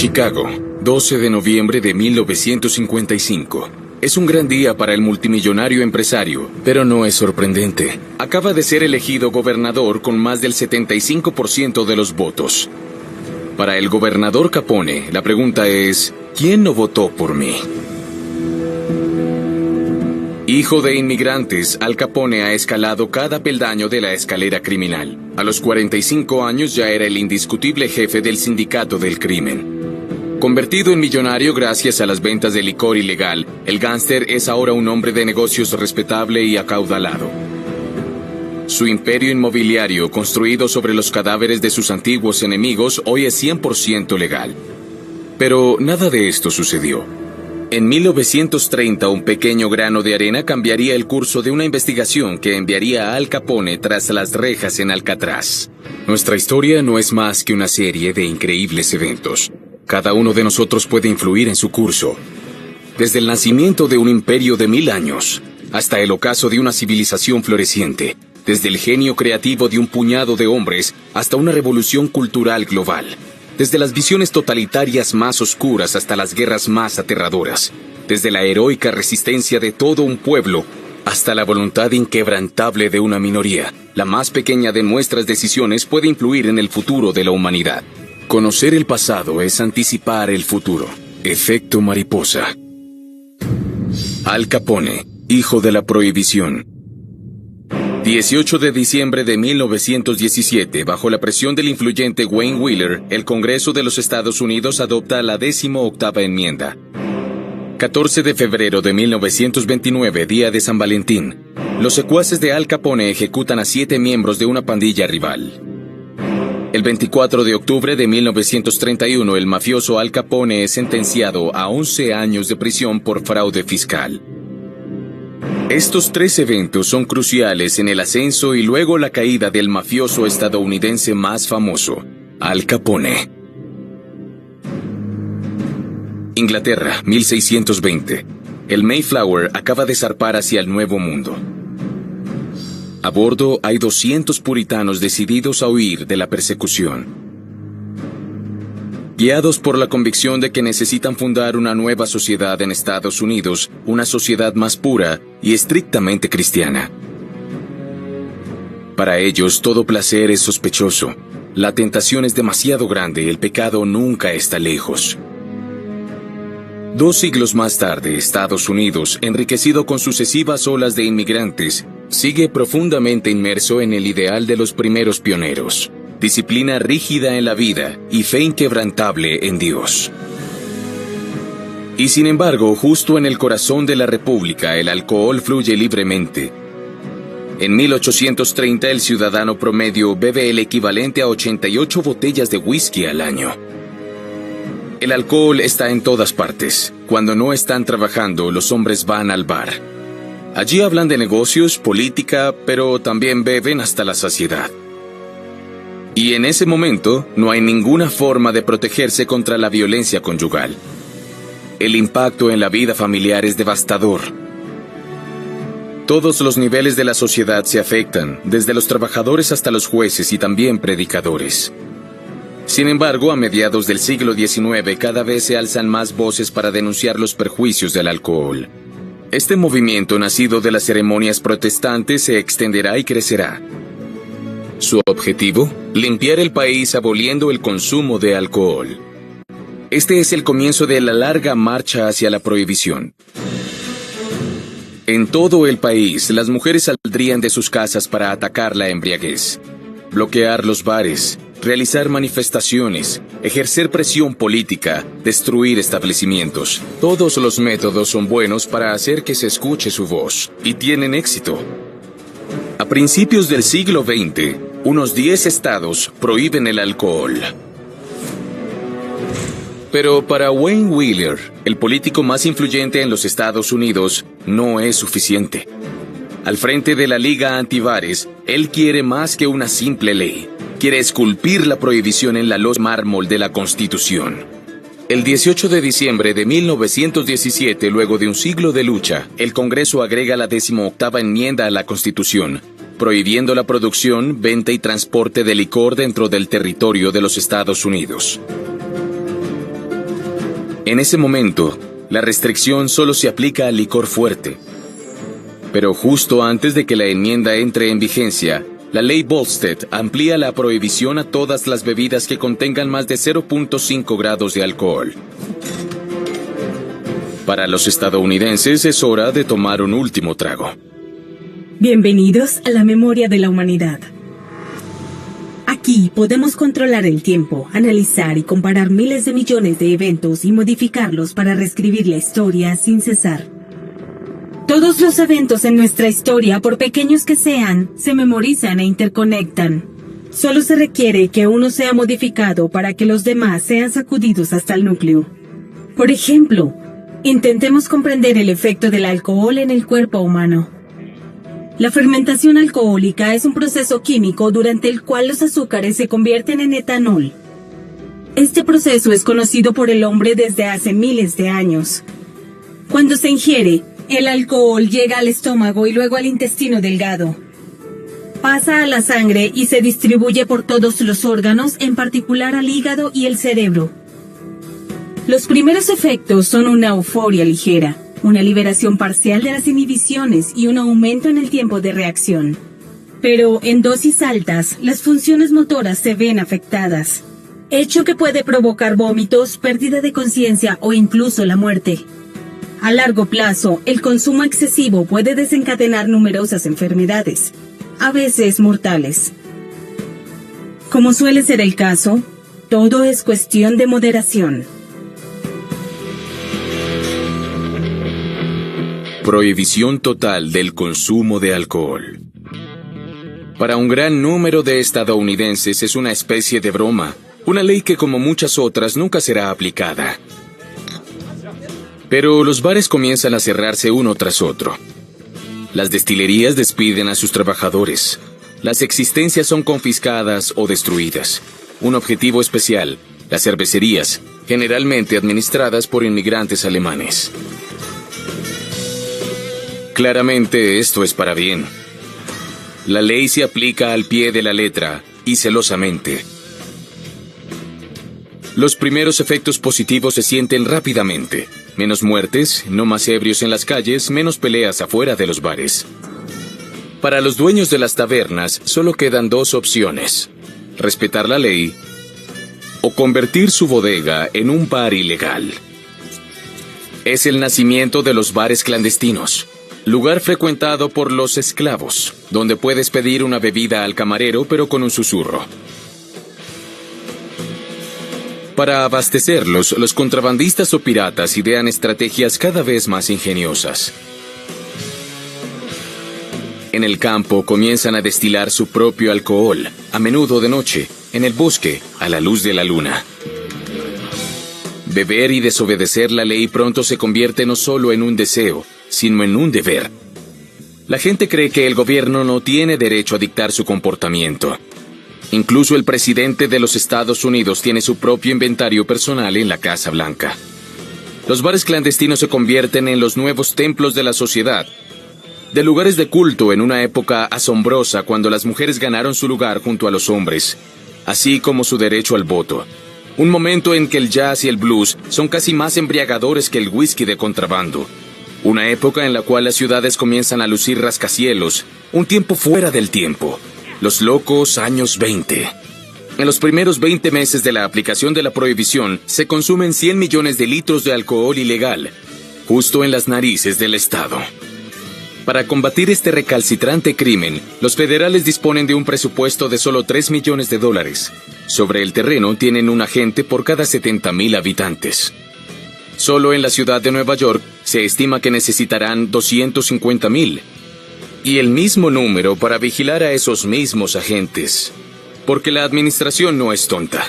Chicago, 12 de noviembre de 1955. Es un gran día para el multimillonario empresario, pero no es sorprendente. Acaba de ser elegido gobernador con más del 75% de los votos. Para el gobernador Capone, la pregunta es, ¿quién no votó por mí? Hijo de inmigrantes, Al Capone ha escalado cada peldaño de la escalera criminal. A los 45 años ya era el indiscutible jefe del sindicato del crimen. Convertido en millonario gracias a las ventas de licor ilegal, el gángster es ahora un hombre de negocios respetable y acaudalado. Su imperio inmobiliario, construido sobre los cadáveres de sus antiguos enemigos, hoy es 100% legal. Pero nada de esto sucedió. En 1930, un pequeño grano de arena cambiaría el curso de una investigación que enviaría a Al Capone tras las rejas en Alcatraz. Nuestra historia no es más que una serie de increíbles eventos. Cada uno de nosotros puede influir en su curso. Desde el nacimiento de un imperio de 1000 años, hasta el ocaso de una civilización floreciente. Desde el genio creativo de un puñado de hombres, hasta una revolución cultural global. Desde las visiones totalitarias más oscuras hasta las guerras más aterradoras. Desde la heroica resistencia de todo un pueblo, hasta la voluntad inquebrantable de una minoría. La más pequeña de nuestras decisiones puede influir en el futuro de la humanidad. Conocer el pasado es anticipar el futuro. Efecto mariposa. Al Capone, hijo de la prohibición. 18 de diciembre de 1917, bajo la presión del influyente Wayne Wheeler, el Congreso de los Estados Unidos adopta la 18ª enmienda. 14 de febrero de 1929, día de San Valentín, los secuaces de Al Capone ejecutan a 7 miembros de una pandilla rival. El 24 de octubre de 1931, el mafioso Al Capone es sentenciado a 11 años de prisión por fraude fiscal. Estos 3 eventos son cruciales en el ascenso y luego la caída del mafioso estadounidense más famoso, Al Capone. Inglaterra, 1620. El Mayflower acaba de zarpar hacia el Nuevo Mundo. A bordo hay 200 puritanos decididos a huir de la persecución. Guiados por la convicción de que necesitan fundar una nueva sociedad en Estados Unidos, una sociedad más pura y estrictamente cristiana. Para ellos, todo placer es sospechoso. La tentación es demasiado grande, el pecado nunca está lejos. 2 siglos más tarde, Estados Unidos, enriquecido con sucesivas olas de inmigrantes, sigue profundamente inmerso en el ideal de los primeros pioneros. Disciplina rígida en la vida y fe inquebrantable en Dios. Y sin embargo, justo en el corazón de la República, el alcohol fluye libremente. En 1830, el ciudadano promedio bebe el equivalente a 88 botellas de whisky al año. El alcohol está en todas partes. Cuando no están trabajando, los hombres van al bar. Allí hablan de negocios, política, pero también beben hasta la saciedad. Y en ese momento, no hay ninguna forma de protegerse contra la violencia conyugal. El impacto en la vida familiar es devastador. Todos los niveles de la sociedad se afectan, desde los trabajadores hasta los jueces y también predicadores. Sin embargo, a mediados del siglo XIX, cada vez se alzan más voces para denunciar los perjuicios del alcohol. Este movimiento, nacido de las ceremonias protestantes, se extenderá y crecerá. Su objetivo: limpiar el país aboliendo el consumo de alcohol. Este es el comienzo de la larga marcha hacia la prohibición. En todo el país, las mujeres saldrían de sus casas para atacar la embriaguez, bloquear los bares, realizar manifestaciones, ejercer presión política, destruir establecimientos. Todos los métodos son buenos para hacer que se escuche su voz, y tienen éxito. A principios del siglo XX, unos 10 estados prohíben el alcohol. Pero para Wayne Wheeler, el político más influyente en los Estados Unidos, no es suficiente. Al frente de la Liga Antibares, él quiere más que una simple ley. Quiere esculpir la prohibición en la losa mármol de la Constitución. El 18 de diciembre de 1917, luego de un siglo de lucha, el Congreso agrega la 18ª enmienda a la Constitución, prohibiendo la producción, venta y transporte de licor dentro del territorio de los Estados Unidos. En ese momento, la restricción solo se aplica al licor fuerte. Pero justo antes de que la enmienda entre en vigencia, la ley Volstead amplía la prohibición a todas las bebidas que contengan más de 0.5 grados de alcohol. Para los estadounidenses es hora de tomar un último trago. Bienvenidos a la memoria de la humanidad. Aquí podemos controlar el tiempo, analizar y comparar miles de millones de eventos y modificarlos para reescribir la historia sin cesar. Todos los eventos en nuestra historia, por pequeños que sean, se memorizan e interconectan. Solo se requiere que uno sea modificado para que los demás sean sacudidos hasta el núcleo. Por ejemplo, intentemos comprender el efecto del alcohol en el cuerpo humano. La fermentación alcohólica es un proceso químico durante el cual los azúcares se convierten en etanol. Este proceso es conocido por el hombre desde hace miles de años. Cuando se ingiere, el alcohol llega al estómago y luego al intestino delgado. Pasa a la sangre y se distribuye por todos los órganos, en particular al hígado y el cerebro. Los primeros efectos son una euforia ligera, una liberación parcial de las inhibiciones y un aumento en el tiempo de reacción. Pero en dosis altas, las funciones motoras se ven afectadas, hecho que puede provocar vómitos, pérdida de conciencia o incluso la muerte. A largo plazo, el consumo excesivo puede desencadenar numerosas enfermedades, a veces mortales. Como suele ser el caso, todo es cuestión de moderación. Prohibición total del consumo de alcohol. Para un gran número de estadounidenses es una especie de broma, una ley que como muchas otras nunca será aplicada. Pero los bares comienzan a cerrarse uno tras otro. Las destilerías despiden a sus trabajadores. Las existencias son confiscadas o destruidas. Un objetivo especial, las cervecerías, generalmente administradas por inmigrantes alemanes. Claramente esto es para bien. La ley se aplica al pie de la letra y celosamente. Los primeros efectos positivos se sienten rápidamente. Menos muertes, no más ebrios en las calles, menos peleas afuera de los bares. Para los dueños de las tabernas solo quedan dos opciones: respetar la ley o convertir su bodega en un bar ilegal. Es el nacimiento de los bares clandestinos, lugar frecuentado por los esclavos, donde puedes pedir una bebida al camarero pero con un susurro. Para abastecerlos, los contrabandistas o piratas idean estrategias cada vez más ingeniosas. En el campo comienzan a destilar su propio alcohol, a menudo de noche, en el bosque, a la luz de la luna. Beber y desobedecer la ley pronto se convierte no solo en un deseo, sino en un deber. La gente cree que el gobierno no tiene derecho a dictar su comportamiento. Incluso el presidente de los Estados Unidos tiene su propio inventario personal en la Casa Blanca. Los bares clandestinos se convierten en los nuevos templos de la sociedad, de lugares de culto en una época asombrosa cuando las mujeres ganaron su lugar junto a los hombres, así como su derecho al voto. Un momento en que el jazz y el blues son casi más embriagadores que el whisky de contrabando. Una época en la cual las ciudades comienzan a lucir rascacielos, un tiempo fuera del tiempo. Los locos años 20. En los primeros 20 meses de la aplicación de la prohibición, se consumen 100 millones de litros de alcohol ilegal, justo en las narices del Estado. Para combatir este recalcitrante crimen, los federales disponen de un presupuesto de solo $3 millones. Sobre el terreno tienen un agente por cada 70,000 habitantes. Solo en la ciudad de Nueva York se estima que necesitarán 250,000. Y el mismo número para vigilar a esos mismos agentes. Porque la administración no es tonta.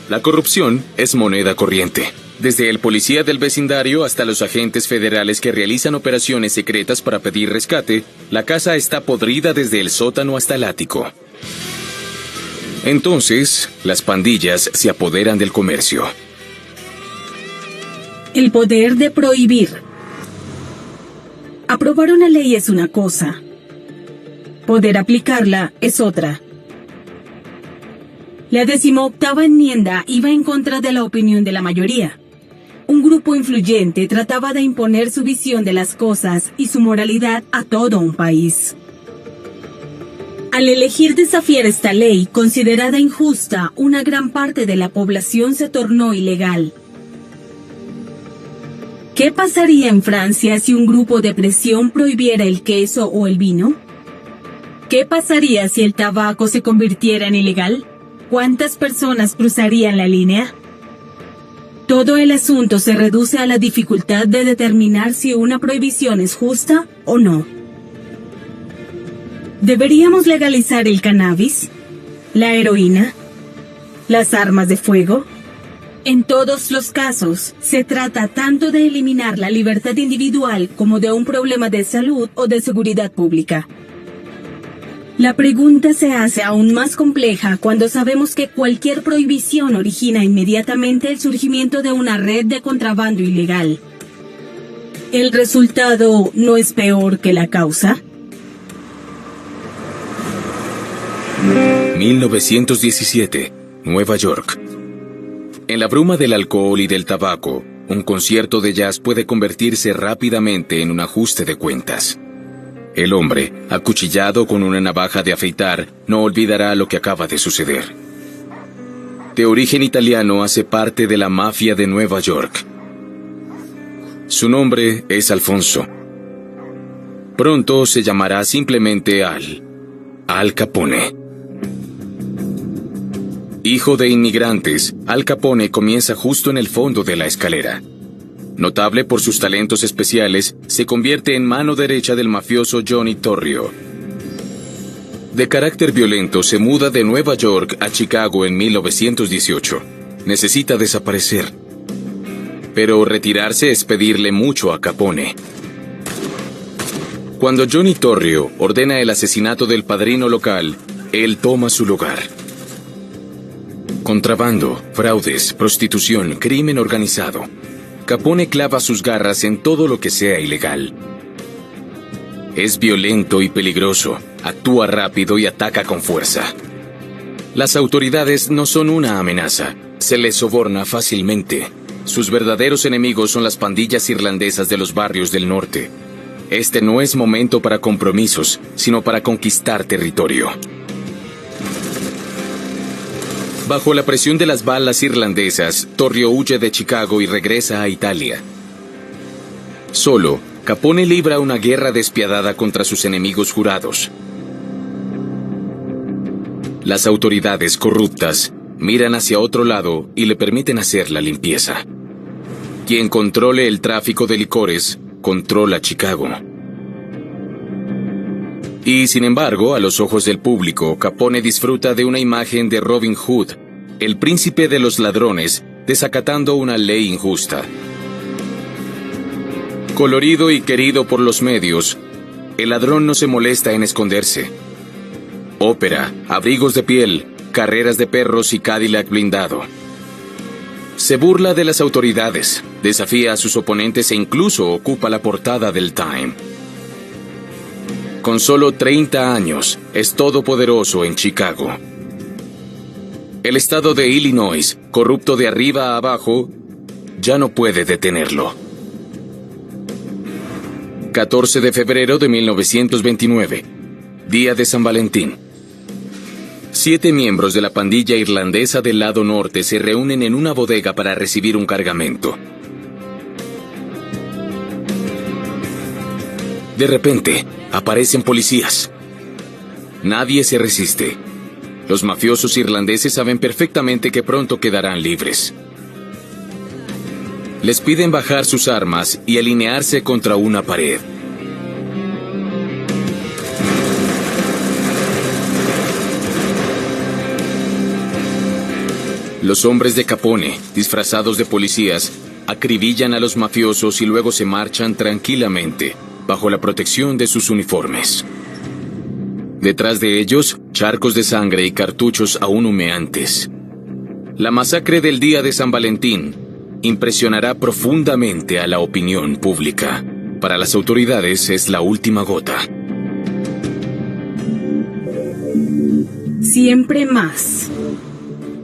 La corrupción es moneda corriente. Desde el policía del vecindario hasta los agentes federales que realizan operaciones secretas para pedir rescate, la casa está podrida desde el sótano hasta el ático. Entonces, las pandillas se apoderan del comercio. El poder de prohibir. Aprobar una ley es una cosa. Poder aplicarla es otra. La 18ª enmienda iba en contra de la opinión de la mayoría. un grupo influyente trataba de imponer su visión de las cosas y su moralidad a todo un país. Al elegir desafiar esta ley, considerada injusta, una gran parte de la población se tornó ilegal. ¿Qué pasaría en Francia si un grupo de presión prohibiera el queso o el vino? ¿Qué pasaría si el tabaco se convirtiera en ilegal? ¿Cuántas personas cruzarían la línea? Todo el asunto se reduce a la dificultad de determinar si una prohibición es justa o no. ¿Deberíamos legalizar el cannabis? ¿La heroína? ¿Las armas de fuego? En todos los casos, se trata tanto de eliminar la libertad individual como de un problema de salud o de seguridad pública. La pregunta se hace aún más compleja cuando sabemos que cualquier prohibición origina inmediatamente el surgimiento de una red de contrabando ilegal. ¿El resultado no es peor que la causa? 1917, Nueva York. En la bruma del alcohol y del tabaco, un concierto de jazz puede convertirse rápidamente en un ajuste de cuentas. El hombre, acuchillado con una navaja de afeitar, no olvidará lo que acaba de suceder. De origen italiano, hace parte de la mafia de Nueva York. Su nombre es Alfonso. Pronto se llamará simplemente Al Capone. Hijo de inmigrantes, Al Capone comienza justo en el fondo de la escalera. Notable por sus talentos especiales, se convierte en mano derecha del mafioso Johnny Torrio. De carácter violento, se muda de Nueva York a Chicago en 1918. Necesita desaparecer. Pero retirarse es pedirle mucho a Capone. Cuando Johnny Torrio ordena el asesinato del padrino local, él toma su lugar. Contrabando, fraudes, prostitución, crimen organizado. Capone clava sus garras en todo lo que sea ilegal. Es violento y peligroso, actúa rápido y ataca con fuerza. Las autoridades no son una amenaza, se les soborna fácilmente. Sus verdaderos enemigos son las pandillas irlandesas de los barrios del norte. Este no es momento para compromisos, sino para conquistar territorio. Bajo la presión de las balas irlandesas, Torrio huye de Chicago y regresa a Italia. Solo, Capone libra una guerra despiadada contra sus enemigos jurados. Las autoridades corruptas miran hacia otro lado y le permiten hacer la limpieza. Quien controle el tráfico de licores, controla Chicago. Y sin embargo, a los ojos del público, Capone disfruta de una imagen de Robin Hood, el príncipe de los ladrones, desacatando una ley injusta. Colorido y querido por los medios, el ladrón no se molesta en esconderse. Ópera, abrigos de piel, carreras de perros y Cadillac blindado. Se burla de las autoridades, desafía a sus oponentes e incluso ocupa la portada del Time. Con solo 30 años, es todopoderoso en Chicago. El estado de Illinois, corrupto de arriba a abajo, ya no puede detenerlo. 14 de febrero de 1929, día de San Valentín. 7 miembros de la pandilla irlandesa del lado norte se reúnen en una bodega para recibir un cargamento. De repente, aparecen policías. Nadie se resiste. Los mafiosos irlandeses saben perfectamente que pronto quedarán libres. Les piden bajar sus armas y alinearse contra una pared. Los hombres de Capone, disfrazados de policías, acribillan a los mafiosos y luego se marchan tranquilamente, bajo la protección de sus uniformes. Detrás de ellos, charcos de sangre y cartuchos aún humeantes. La masacre del día de San Valentín impresionará profundamente a la opinión pública. Para las autoridades es la última gota. Siempre más.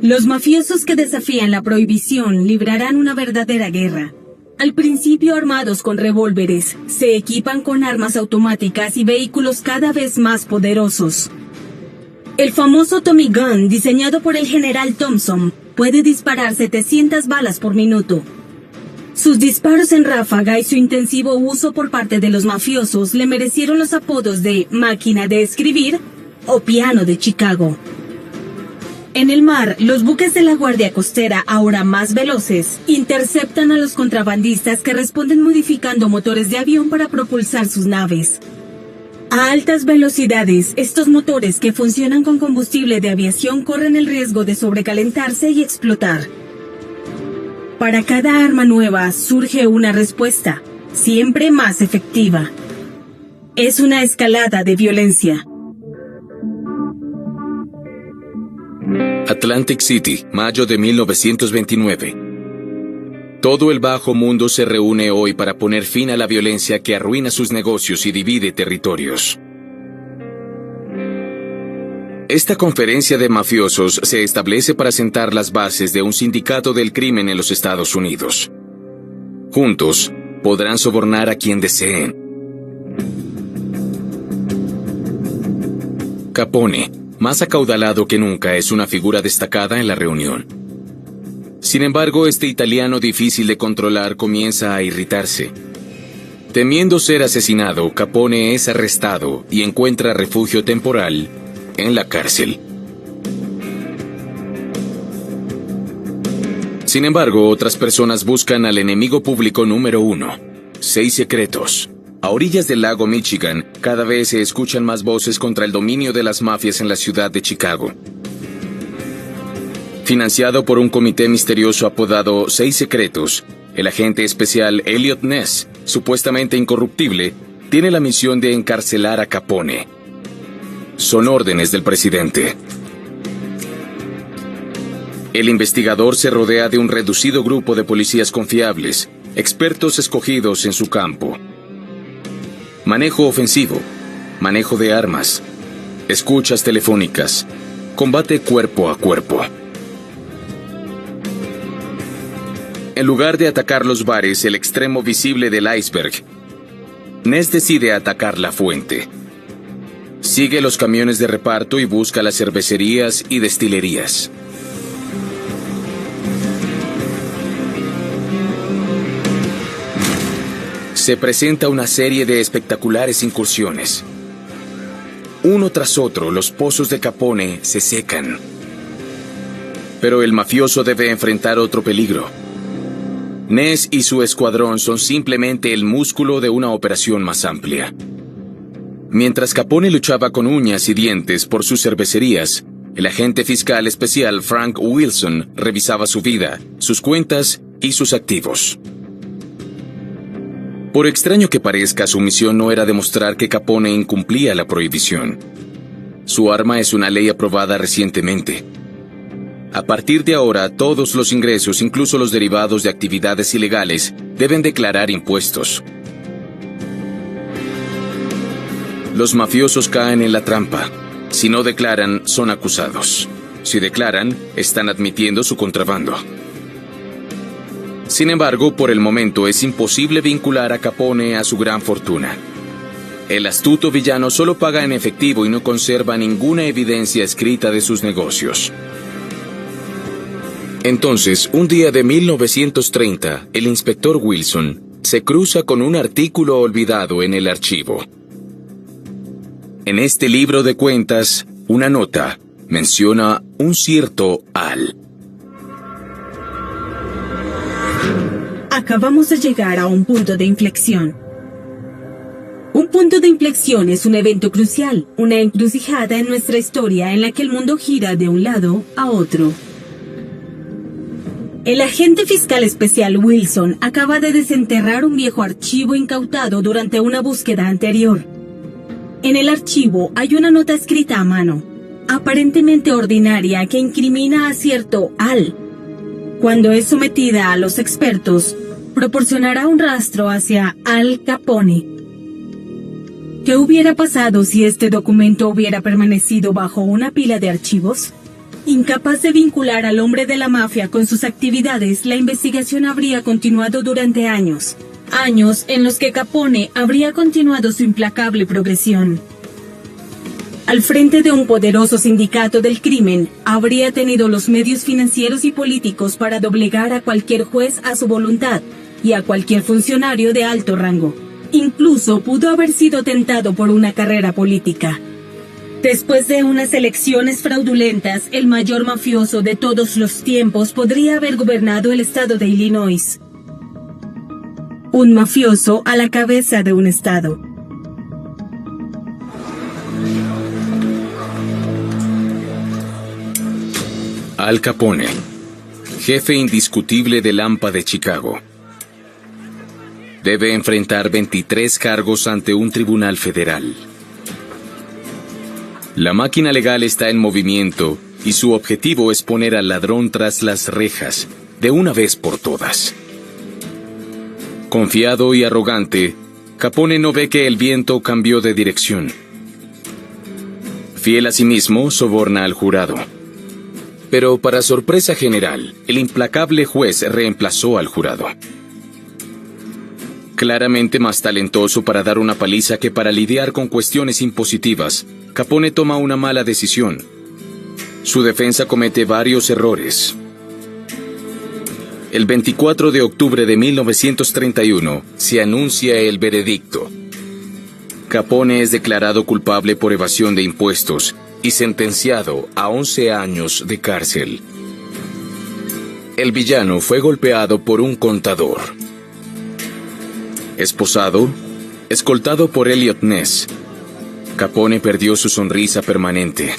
Los mafiosos que desafían la prohibición librarán una verdadera guerra. Al principio armados con revólveres, se equipan con armas automáticas y vehículos cada vez más poderosos. El famoso Tommy Gun, diseñado por el general Thompson, puede disparar 700 balas por minuto. Sus disparos en ráfaga y su intensivo uso por parte de los mafiosos le merecieron los apodos de máquina de escribir o piano de Chicago. En el mar, los buques de la Guardia Costera, ahora más veloces, interceptan a los contrabandistas que responden modificando motores de avión para propulsar sus naves. A altas velocidades, estos motores que funcionan con combustible de aviación corren el riesgo de sobrecalentarse y explotar. Para cada arma nueva surge una respuesta, siempre más efectiva. Es una escalada de violencia. Atlantic City, mayo de 1929. Todo el bajo mundo se reúne hoy para poner fin a la violencia que arruina sus negocios y divide territorios. Esta conferencia de mafiosos se establece para sentar las bases de un sindicato del crimen en los Estados Unidos. Juntos, podrán sobornar a quien deseen. Capone, más acaudalado que nunca, es una figura destacada en la reunión. Sin embargo, este italiano difícil de controlar comienza a irritarse. Temiendo ser asesinado, Capone es arrestado y encuentra refugio temporal en la cárcel. Sin embargo, otras personas buscan al enemigo público número 1, 6 secretos. A orillas del lago Michigan, cada vez se escuchan más voces contra el dominio de las mafias en la ciudad de Chicago. Financiado por un comité misterioso apodado 6 Secretos, el agente especial Elliot Ness, supuestamente incorruptible, tiene la misión de encarcelar a Capone. Son órdenes del presidente. El investigador se rodea de un reducido grupo de policías confiables, expertos escogidos en su campo. Manejo ofensivo, manejo de armas, escuchas telefónicas, combate cuerpo a cuerpo. En lugar de atacar los bares, el extremo visible del iceberg, Ness decide atacar la fuente. Sigue los camiones de reparto y busca las cervecerías y destilerías. Se presenta una serie de espectaculares incursiones. Uno tras otro, los pozos de Capone se secan. Pero el mafioso debe enfrentar otro peligro. Ness y su escuadrón son simplemente el músculo de una operación más amplia. Mientras Capone luchaba con uñas y dientes por sus cervecerías, el agente fiscal especial Frank Wilson revisaba su vida, sus cuentas y sus activos. Por extraño que parezca, su misión no era demostrar que Capone incumplía la prohibición. Su arma es una ley aprobada recientemente. A partir de ahora, todos los ingresos, incluso los derivados de actividades ilegales, deben declarar impuestos. Los mafiosos caen en la trampa. Si no declaran, son acusados. Si declaran, están admitiendo su contrabando. Sin embargo, por el momento es imposible vincular a Capone a su gran fortuna. El astuto villano solo paga en efectivo y no conserva ninguna evidencia escrita de sus negocios. Entonces, un día de 1930, el inspector Wilson se cruza con un artículo olvidado en el archivo. En este libro de cuentas, una nota menciona un cierto Al. Acabamos de llegar a un punto de inflexión. Un punto de inflexión es un evento crucial, una encrucijada en nuestra historia en la que el mundo gira de un lado a otro. El agente fiscal especial Wilson acaba de desenterrar un viejo archivo incautado durante una búsqueda anterior. En el archivo hay una nota escrita a mano, aparentemente ordinaria, que incrimina a cierto Al. Cuando es sometida a los expertos, proporcionará un rastro hacia Al Capone. ¿Qué hubiera pasado si este documento hubiera permanecido bajo una pila de archivos? Incapaz de vincular al hombre de la mafia con sus actividades, la investigación habría continuado durante años. Años en los que Capone habría continuado su implacable progresión. Al frente de un poderoso sindicato del crimen, habría tenido los medios financieros y políticos para doblegar a cualquier juez a su voluntad y a cualquier funcionario de alto rango. Incluso pudo haber sido tentado por una carrera política. Después de unas elecciones fraudulentas, el mayor mafioso de todos los tiempos podría haber gobernado el estado de Illinois. Un mafioso a la cabeza de un estado. Al Capone, jefe indiscutible del AMPA de Chicago. Debe enfrentar 23 cargos ante un tribunal federal. La máquina legal está en movimiento y su objetivo es poner al ladrón tras las rejas, de una vez por todas. Confiado y arrogante, Capone no ve que el viento cambió de dirección. Fiel a sí mismo, soborna al jurado. Pero para sorpresa general, el implacable juez reemplazó al jurado. Claramente más talentoso para dar una paliza que para lidiar con cuestiones impositivas, Capone toma una mala decisión. Su defensa comete varios errores. El 24 de octubre de 1931 se anuncia el veredicto. Capone es declarado culpable por evasión de impuestos y sentenciado a 11 años de cárcel. El villano fue golpeado por un contador. Esposado, escoltado por Eliot Ness, Capone perdió su sonrisa permanente.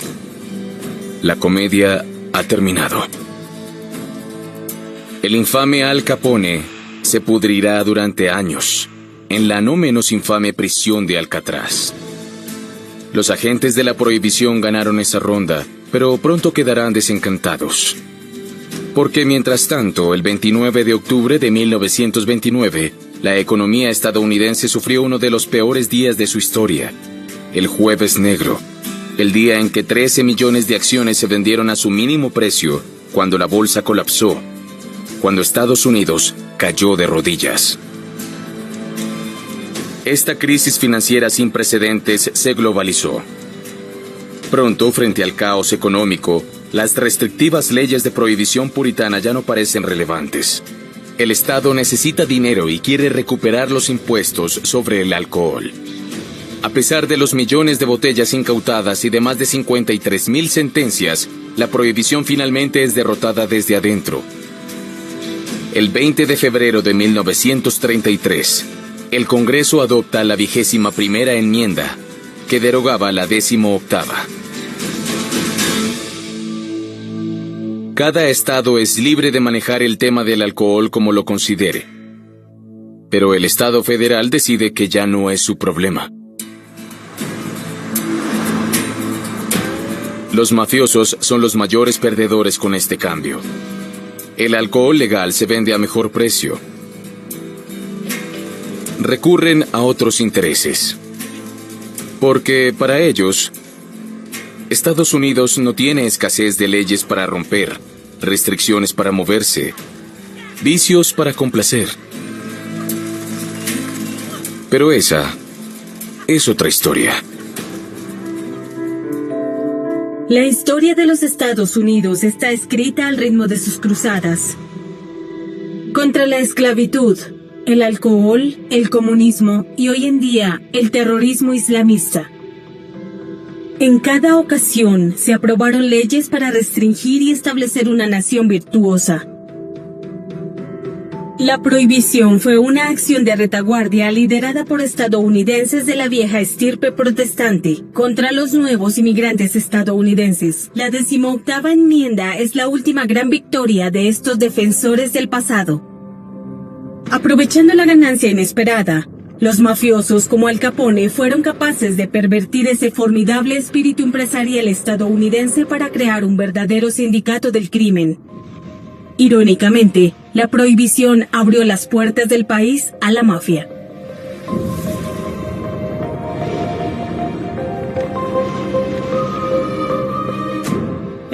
La comedia ha terminado. El infame Al Capone se pudrirá durante años en la no menos infame prisión de Alcatraz. Los agentes de la prohibición ganaron esa ronda, pero pronto quedarán desencantados. Porque mientras tanto, el 29 de octubre de 1929, la economía estadounidense sufrió uno de los peores días de su historia, el Jueves Negro, el día en que 13 millones de acciones se vendieron a su mínimo precio cuando la bolsa colapsó, cuando Estados Unidos cayó de rodillas. Esta crisis financiera sin precedentes se globalizó. Pronto, frente al caos económico, las restrictivas leyes de prohibición puritana ya no parecen relevantes. El Estado necesita dinero y quiere recuperar los impuestos sobre el alcohol. A pesar de los millones de botellas incautadas y de más de 53,000 sentencias, la prohibición finalmente es derrotada desde adentro. El 20 de febrero de 1933, el Congreso adopta la 21ª enmienda, que derogaba la 18ª. Cada estado es libre de manejar el tema del alcohol como lo considere. Pero el Estado federal decide que ya no es su problema. Los mafiosos son los mayores perdedores con este cambio. El alcohol legal se vende a mejor precio. Recurren a otros intereses. Porque para ellos, Estados Unidos no tiene escasez de leyes para romper, restricciones para moverse, vicios para complacer. Pero esa es otra historia. La historia de los Estados Unidos está escrita al ritmo de sus cruzadas. Contra la esclavitud, el alcohol, el comunismo y hoy en día el terrorismo islamista. En cada ocasión se aprobaron leyes para restringir y establecer una nación virtuosa. La prohibición fue una acción de retaguardia liderada por estadounidenses de la vieja estirpe protestante contra los nuevos inmigrantes estadounidenses. La 18ª enmienda es la última gran victoria de estos defensores del pasado. Aprovechando la ganancia inesperada, los mafiosos como Al Capone fueron capaces de pervertir ese formidable espíritu empresarial estadounidense para crear un verdadero sindicato del crimen. Irónicamente, la prohibición abrió las puertas del país a la mafia.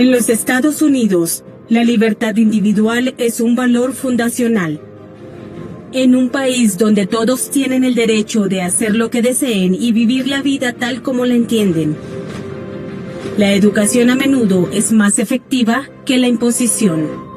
En los Estados Unidos, la libertad individual es un valor fundacional. En un país donde todos tienen el derecho de hacer lo que deseen y vivir la vida tal como la entienden, la educación a menudo es más efectiva que la imposición.